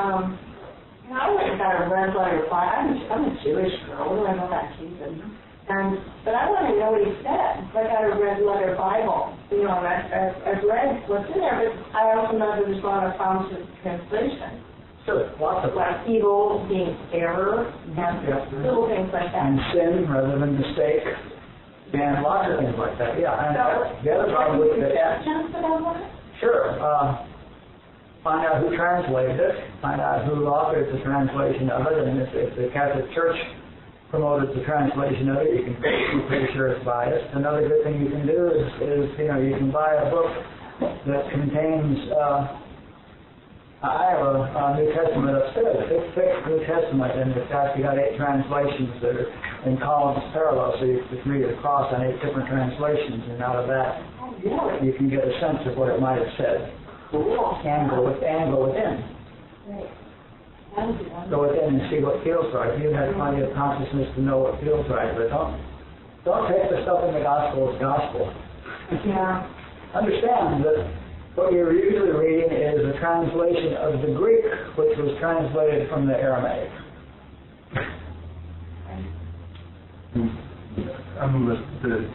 went and got a red letter file. I'm a Jewish girl. What do I know about Jesus? But I want to know what he said. like I read letter Bible, you know, and I've read what's in there, but I also know that there's a lot of problems with translation. Sure, lots of Like evil being error, and little things like that. and sin rather than mistake, and lots of things like that. Yeah, and the other problem with it, sure, find out who translated it, find out who authored the translation of it, and if the Catholic Church promoted the translation of it, you can be pretty sure it's biased. Another good thing you can do is you know, you can buy a book that contains. I have a New Testament upstairs, a thick New Testament, and it's actually got 8 translations that are in columns parallel, so you can read it across on 8 different translations, and out of that you can get a sense of what it might have said. And go within. Go within and see what feels right. You have plenty of consciousness to know what feels right, but don't take the stuff in the gospel as gospel. Yeah. Understand that what you're usually reading is a translation of the Greek, which was translated from the Aramaic. I'm the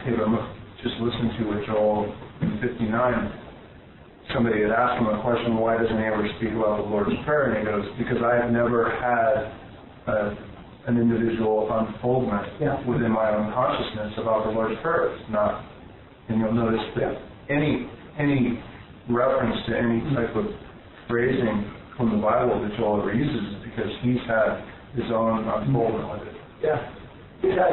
tape I'm just listening to with Joel in 59. Somebody had asked him a question, why doesn't he ever speak about the Lord's Prayer? And he goes, because I have never had an individual unfoldment within my own consciousness about the Lord's Prayer. It's not, and you'll notice that any reference to any type of phrasing from the Bible that Joel ever uses is because he's had his own unfoldment with it. Yeah. He's had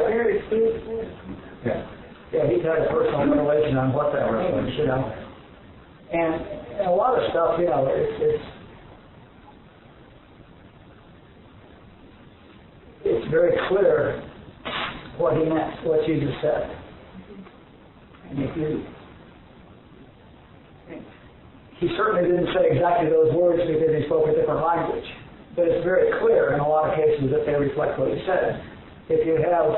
he's had a personal revelation on what that means, you know. And a lot of stuff, you know, it's very clear what he meant, what Jesus said. And he certainly didn't say exactly those words because he spoke a different language. But it's very clear in a lot of cases that they reflect what he said. If you have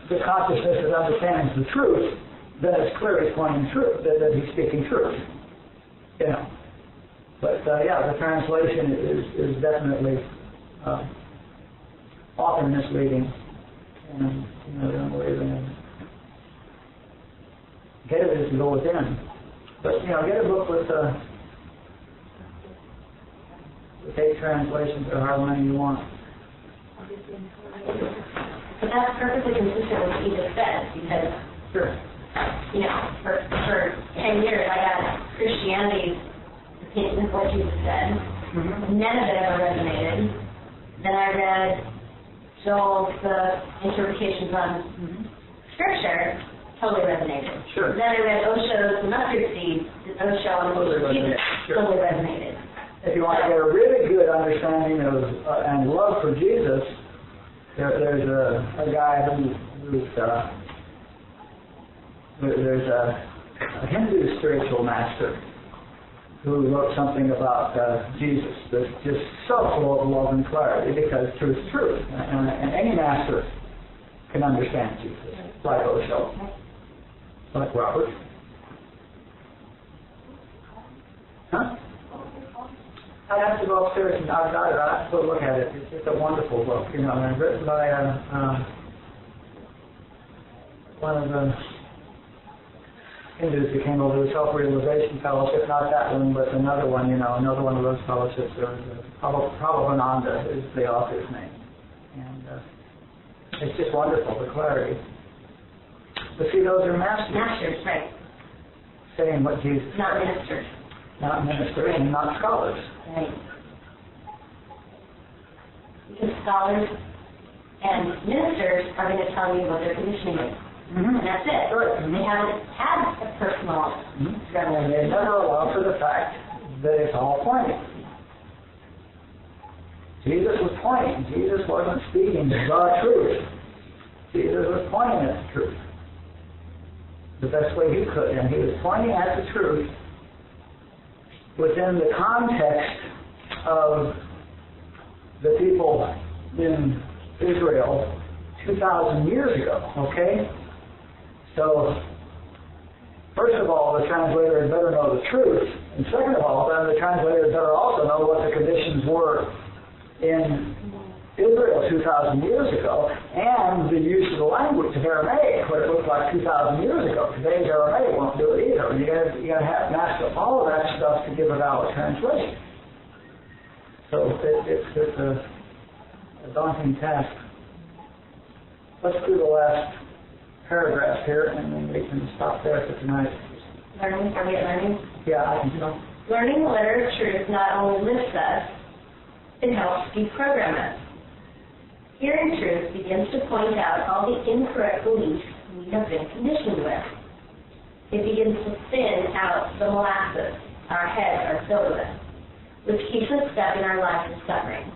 the consciousness that understands the truth, then it's clear he's pointing truth, that he's speaking truth. You know. But the translation is definitely often misleading. And, you know, don't believe in it. Get it as you go within. But, you know, get a book with 8 translations or however many you want. But that's perfectly consistent with what you just said, because, you know, for 10 years I got Christianity's opinion of what Jesus said. None of it ever resonated. Then I read Joel's interpretations on Scripture. Totally resonated. Sure. Then I read Osho's The Mustard Seed, Osho on Jesus, totally resonated. If you want to get a really good understanding of and love for Jesus, there's a guy there's a Hindu spiritual master who wrote something about Jesus that's just so full of love and clarity because truth is truth, and any master can understand Jesus, like Osho. Like Robert. Huh? I'd have to go upstairs and I've got it. I'd have to go look at it. It's just a wonderful book, you know, and written by one of the Hindus who came over to the Self-Realization Fellowship, not that one, but another one, you know, another one of those fellowships. There was Prabhupada is the author's name. And it's just wonderful, the clarity. But see, those are masters. Masters, right. Saying what Jesus Not said. ministers. Not ministers and not scholars. Right. Because scholars and ministers are going to tell you what their conditioning is. And that's it. Right. They haven't had a personal revelation. And they never allow for the fact that it's all pointing. Jesus was pointing. Jesus wasn't speaking the truth. Jesus was pointing at the truth the best way he could, and he was pointing at the truth within the context of the people in Israel 2,000 years ago, okay? So, first of all, the translator had better know the truth, and second of all, then the translator had better also know what the conditions were in Israel 2,000 years ago, and the use of the language of Aramaic, what it looked like 2,000 years ago. Today's Aramaic won't do it either. You got to have master all of that stuff to give a valid translation. So it's a daunting task. Let's do the last paragraph here, and then we can stop there for tonight. Learning, are we at learning? Yeah, I can go. Learning the letter of truth not only lifts us, it helps deprogram us. Hearing truth begins to point out all the incorrect beliefs we have been conditioned with. It begins to thin out the molasses our heads are filled with, which keeps us stuck in our lives of suffering.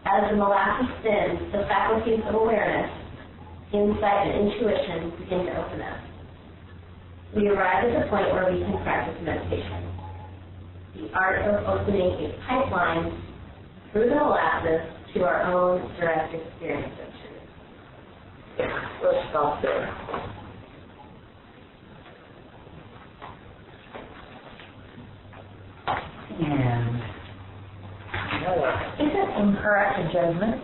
As the molasses thins, the faculties of awareness, insight, and intuition begin to open up. We arrive at the point where we can practice meditation. The art of opening a pipeline through the molasses to our own direct experience of truth. Let's stop there. And Is it incorrect a judgment?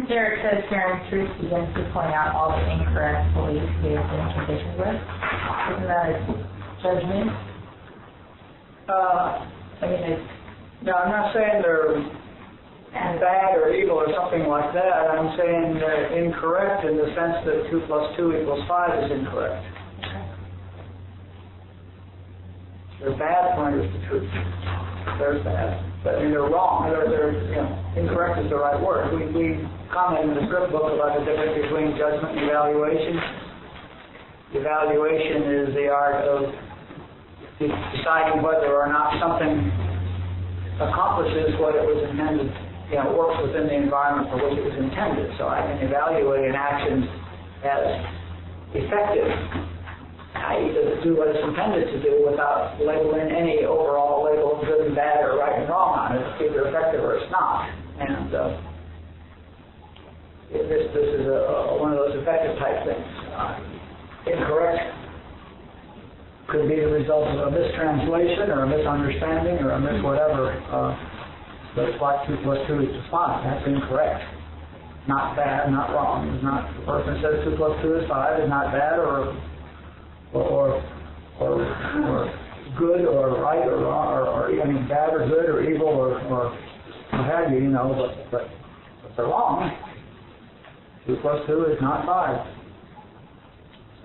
There it says hearing truth begins to point out all the incorrect beliefs we have been conditioned with. Isn't that a judgment? no, I'm not saying they're bad or evil or something like that. I'm saying they're incorrect in the sense that 2 + 2 = 5 is incorrect. They're bad pointers to truth. They're bad. But I mean, they're wrong. They're incorrect is the right word. We comment in the script book about the difference between judgment and evaluation. Evaluation is the art of deciding whether or not something accomplishes what it was intended, works within the environment for which it was intended. So I can evaluate an action as effective, i.e. does it do what it's intended to do without labeling any overall label of good and bad or right and wrong on it. It's either effective or it's not. And this is one of those effective type things. Incorrect could be the result of a mistranslation or a misunderstanding or a whatever. But it's like 2 + 2 = 5. That's incorrect. Not bad, not wrong. It's not, the person says 2 + 2 is 5 is not bad or good or right or wrong or even bad or good or evil or what have you, but they're wrong. 2 + 2 is not 5.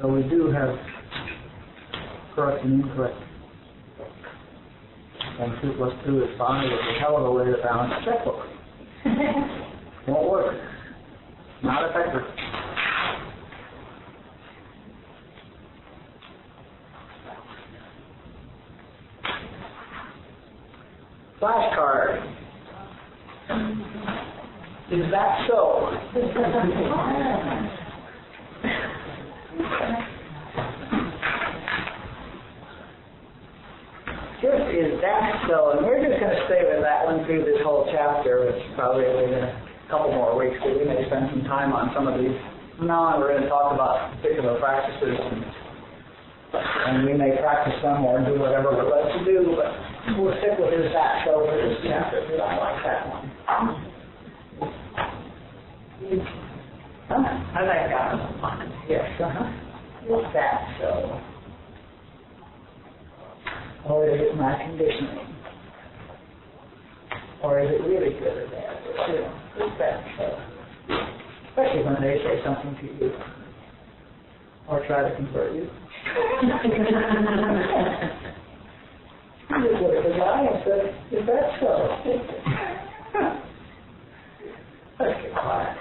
So we do have correct and incorrect. And 2 + 2 is 5 is a hell of a way to balance a checkbook. Won't work. Not effective. Flashcard. Is that so? Just is that so? And we're just going to stay with that one through this whole chapter. It's probably in a couple more weeks, because we may spend some time on some of these. No, we're going to talk about particular practices, and we may practice them or do whatever we're led to do, but we'll stick with is that so for this chapter, because I like that one. I like that one. Yes, Is that so? Or is it my conditioning? Or is it really good or bad? Is that so? Especially when they say something to you or try to convert you. You just look at the guy and say, is that so? Let's get quiet.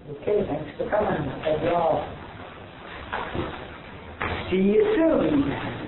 Okay, thanks for coming. Thank you all. See you soon.